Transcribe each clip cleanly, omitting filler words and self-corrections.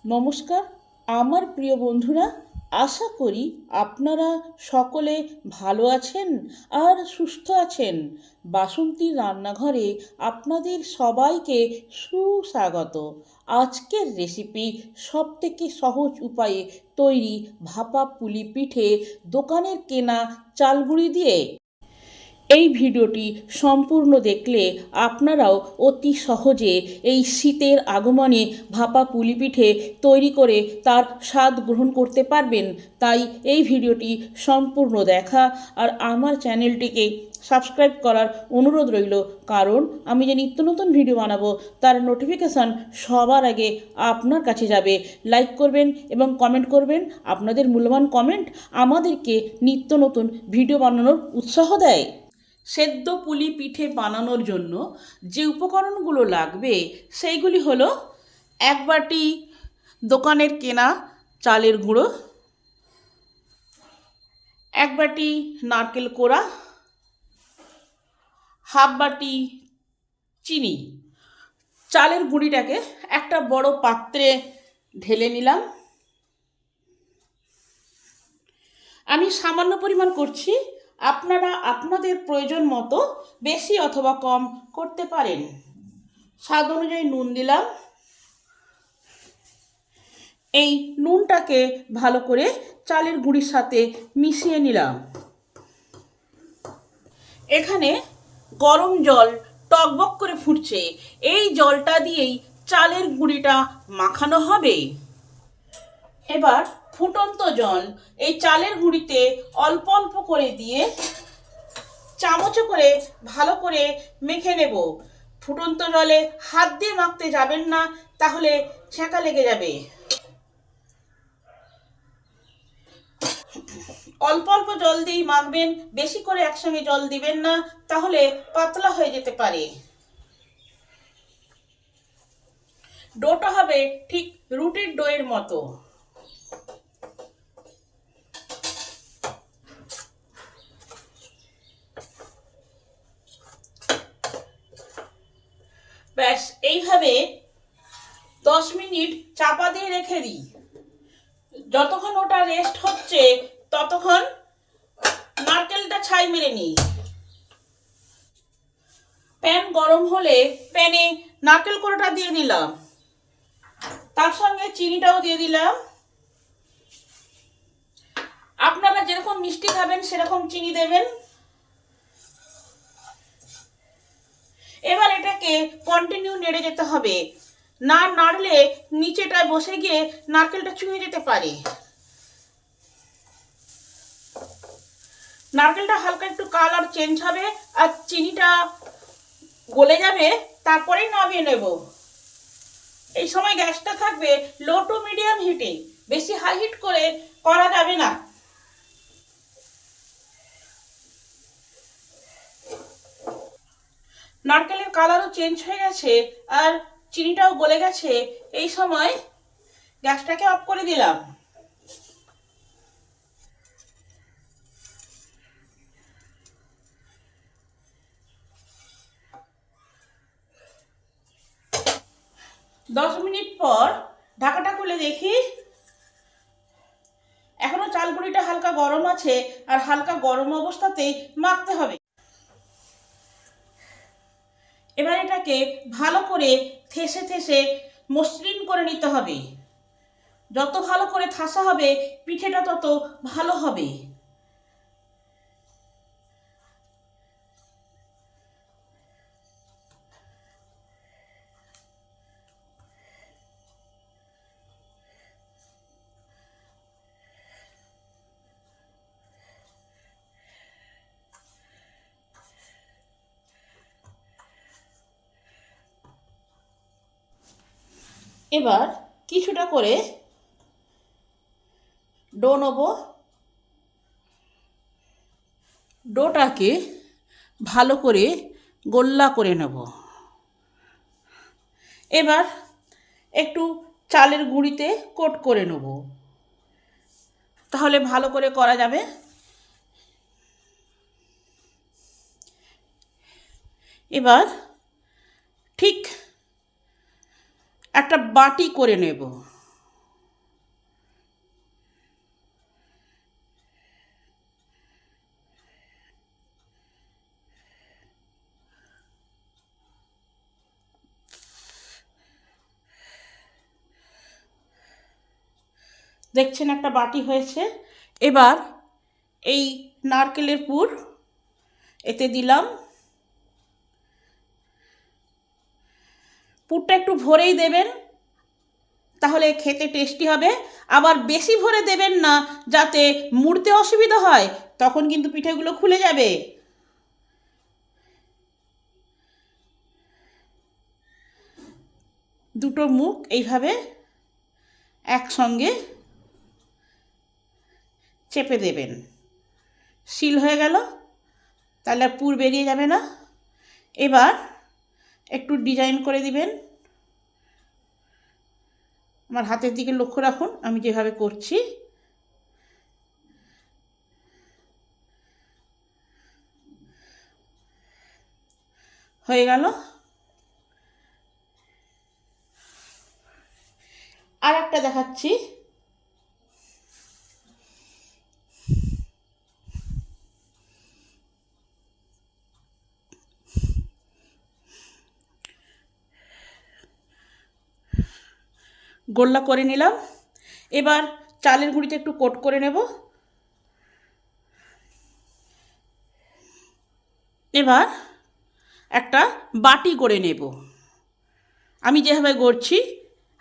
নমস্কার আমার প্রিয় বন্ধুরা, আশা করি আপনারা সকলে ভালো আছেন আর সুস্থ আছেন। বাসন্তীর রান্নাঘরে আপনাদের সবাইকে সুস্বাগত। আজকের রেসিপি সবথেকে সহজ উপায়ে তৈরি ভাপা পুলি পিঠে, দোকানের কেনা চালগুঁড়ি দিয়ে। এই ভিডিওটি সম্পূর্ণ দেখলে আপনারাও অতি সহজে এই শীতের আগমনে ভাপা পুলি পিঠে তৈরি করে তার স্বাদ গ্রহণ করতে পারবেন। তাই এই ভিডিওটি সম্পূর্ণ দেখা আর আমার চ্যানেলটিকে সাবস্ক্রাইব করার অনুরোধ রইল, কারণ আমি যে নিত্য নতুন ভিডিও বানাবো তার নোটিফিকেশান সবার আগে আপনার কাছে যাবে। লাইক করবেন এবং কমেন্ট করবেন। আপনাদের মূল্যবান কমেন্ট আমাদেরকে নিত্য নতুন ভিডিও বানানোর উৎসাহ দেয়। সেদ্ধ পুলি পিঠে বানানোর জন্য যে উপকরণগুলো লাগবে সেইগুলি হলো 1 বাটি দোকানের কেনা চালের গুঁড়ো, 1 বাটি নারকেল কোড়া, হাফ বাটি চিনি। চালের গুঁড়িটাকে একটা বড় পাত্রে ঢেলে নিলাম। আমি সামান্য পরিমাণ করছি, আপনারা আপনাদের প্রয়োজন মতো বেশি অথবা কম করতে পারেন। স্বাদ অনুযায়ী নুন দিলাম। এই নুনটাকে ভালো করে চালের গুঁড়ির সাথে মিশিয়ে নিলাম। এখানে গরম জল টকবক করে ফুটছে, এই জলটা দিয়েই চালের গুঁড়িটা মাখানো হবে। এবার ফুটন্ত জল এই চালের গুঁড়িতে অল্প অল্প করে দিয়ে চামচে করে ভালো করে মেখে নেব। ফুটন্ত জলে হাত দিয়ে মাখতে যাবেন না, তাহলে ছ্যাঁকা লেগে যাবে। অল্প অল্প জল দিয়েই মাখবেন, বেশি করে একসঙ্গে জল দিবেন না, তাহলে পাতলা হয়ে যেতে পারে। ডোটা হবে ঠিক রুটির ডোয়ের মতো। ব্যাস, এইভাবে 10 মিনিট চাপা দিয়ে রেখে দিই। যতক্ষণ ওটা রেস্ট হচ্ছে ততক্ষণ নারকেলটা ছাই মেরে নিই। প্যান গরম হলে প্যানে নারকেল কোড়াটা দিয়ে দিলাম, তার সঙ্গে চিনিটাও দিয়ে দিলাম। আপনারা যেরকম মিষ্টি খাবেন সেরকম চিনি দেবেন। এবার এটাকে কন্টিনিউ নেড়ে যেতে হবে, না নাড়লে নিচেটায় বসে গিয়ে নারকেলটা চুঁয়ে যেতে পারে। নারকেলটা হালকা একটু কালার চেঞ্জ হবে আর চিনিটা গলে যাবে, তারপরেই নামিয়ে নেব। এই সময় গ্যাসটা থাকবে লো টু মিডিয়াম হিটে, বেশি হাই হিট করে করা যাবে না। নারকেলের কালারও চেঞ্জ হয়ে গেছে আর চিনিটাও গলে গেছে। এই সময় গ্যাসটাকে অফ করে দিলাম। দশ মিনিট পর ঢাকাটা খুলে দেখি, এখনো চালগুঁড়িটা হালকা গরম আছে আর হালকা গরম অবস্থাতেই মাখতে হবে। এবার এটাকে ভালো করে থেসে থেসে মসৃণ করে নিতে হবে। যত ভালো করে থাসা হবে পিঠেটা তত ভালো হবে। এবার কিছুটা করে ডো নেব। ডোটাকে ভালো করে গোল্লা করে নেব। এবার একটু চালের গুঁড়িতে কোট করে নেব, তাহলে ভালো করে করা যাবে। এবার ঠিক একটা বাটি করে নেব। দেখছেন একটা বাটি হয়েছে। এবার এই নারকেলের পুর এতে দিলাম। পুরটা একটু ভরেই দেবেন, তাহলে খেতে টেস্টি হবে। আবার বেশি ভরে দেবেন না, যাতে মুড়তে অসুবিধা হয়, তখন কিন্তু পিঠেগুলো খুলে যাবে। দুটো মুখ এইভাবে একসঙ্গে চেপে দেবেন, সিল হয়ে গেল, তাহলে আর পুর বেরিয়ে যাবে না। এবার একটু ডিজাইন করে দিবেন। আমার হাতের দিকে লক্ষ্য রাখুন, আমি যেভাবে করছি। হয়ে গেল। আর একটা দেখাচ্ছি। গোল্লা করে নিলাম। এবার চালের গুঁড়িতে একটু কোট করে নেব। এবার একটা বাটি করে নেব। আমি যেভাবে গড়ছি,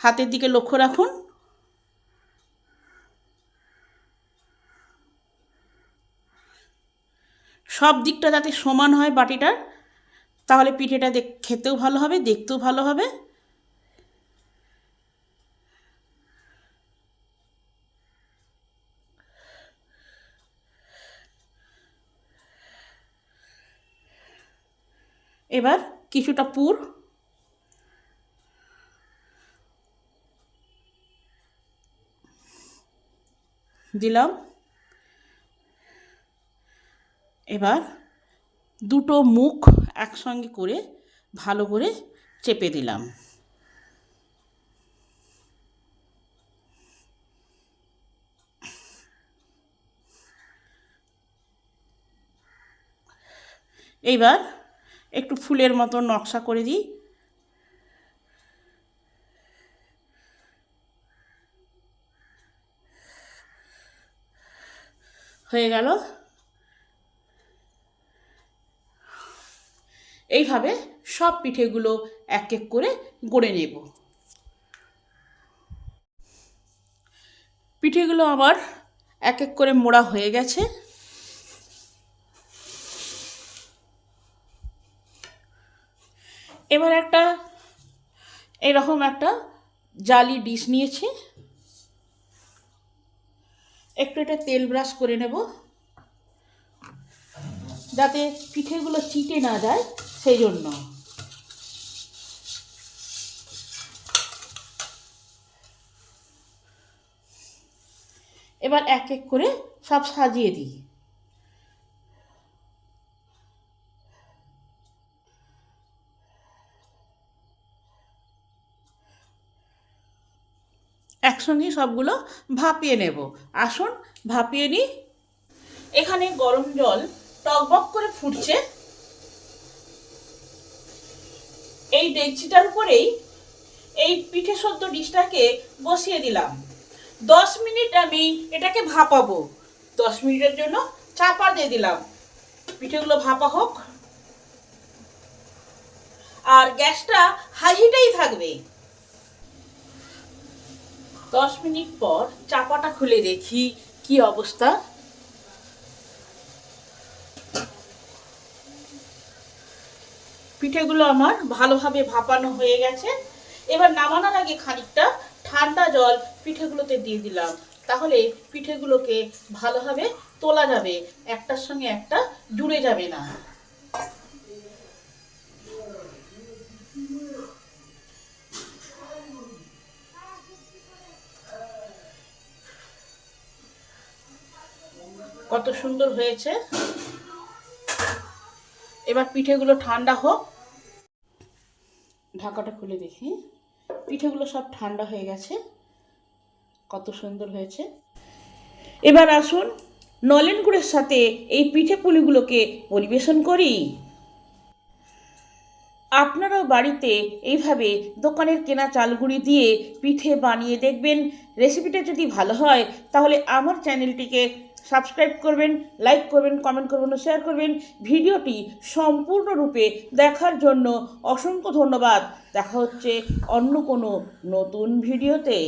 হাতের দিকে লক্ষ্য রাখুন। সব দিকটা যাতে সমান হয় বাটিটার, তাহলে পিঠেটা খেতেও ভালো হবে, দেখতেও ভালো হবে। এবার কিছুটা পুর দিলাম। এবার দুটো মুখ একসঙ্গে করে ভালো করে চেপে দিলাম। এইবার একটু ফুলের মতো নকশা করে দিই। হয়ে গেল। এইভাবে সব পিঠেগুলো এক এক করে গড়ে নেব। পিঠেগুলো আমার এক এক করে মোড়া হয়ে গেছে। এবার একটা এরকম একটা জালি ডিশ নিয়েছি। একটু এটা তেল ব্রাশ করে নেব, যাতে পিঠেগুলো চিটে না যায়, সেই জন্য। এবার এক এক করে সব সাজিয়ে দিই। একসঙ্গে সবগুলো ভাপিয়ে নেব। আসুন ভাপিয়ে নিই। এখানে গরম জল টকবক করে ফুটছে। এই ডেকচিটার উপরেই এই পিঠে সদ্য ডিশটাকে বসিয়ে দিলাম। 10 মিনিট আমি এটাকে ভাপাবো। 10 মিনিটের জন্য চাপা দিয়ে দিলাম। পিঠেগুলো ভাপা হোক, আর গ্যাসটা হাই হিটেই থাকবে। 10 মিনিট পর চাপাটা খুলে দেখি কি অবস্থা। পিঠেগুলো আমার ভালোভাবে ভাপানো হয়ে গেছে। এবার নামানোর আগে খানিকটা ঠান্ডা জল পিঠেগুলোতে দিয়ে দিলাম, তাহলে পিঠেগুলোকে ভালোভাবে তোলা যাবে, একটার সঙ্গে একটা জুড়ে যাবে না। কত সুন্দর হয়েছে। এবার পিঠেগুলো ঠান্ডা হোক। ঢাকাটা খুলে দেখি, পিঠেগুলো সব ঠান্ডা হয়ে গেছে। কত সুন্দর হয়েছে। এবার আসুন নলেন গুড়ের সাথে এই পিঠে পুলিগুলোকে পরিবেশন করি। আপনারাও বাড়িতে এইভাবে দোকানের কেনা চালগুঁড়ি দিয়ে পিঠে বানিয়ে দেখবেন। রেসিপিটা যদি ভালো হয় তাহলে আমার চ্যানেলটিকে সাবস্ক্রাইব করবেন, লাইক করবেন, কমেন্ট করবেন ও শেয়ার করবেন। ভিডিওটি সম্পূর্ণরূপে দেখার জন্য অসংখ্য ধন্যবাদ। দেখা হচ্ছে অন্য কোনো নতুন ভিডিওতে।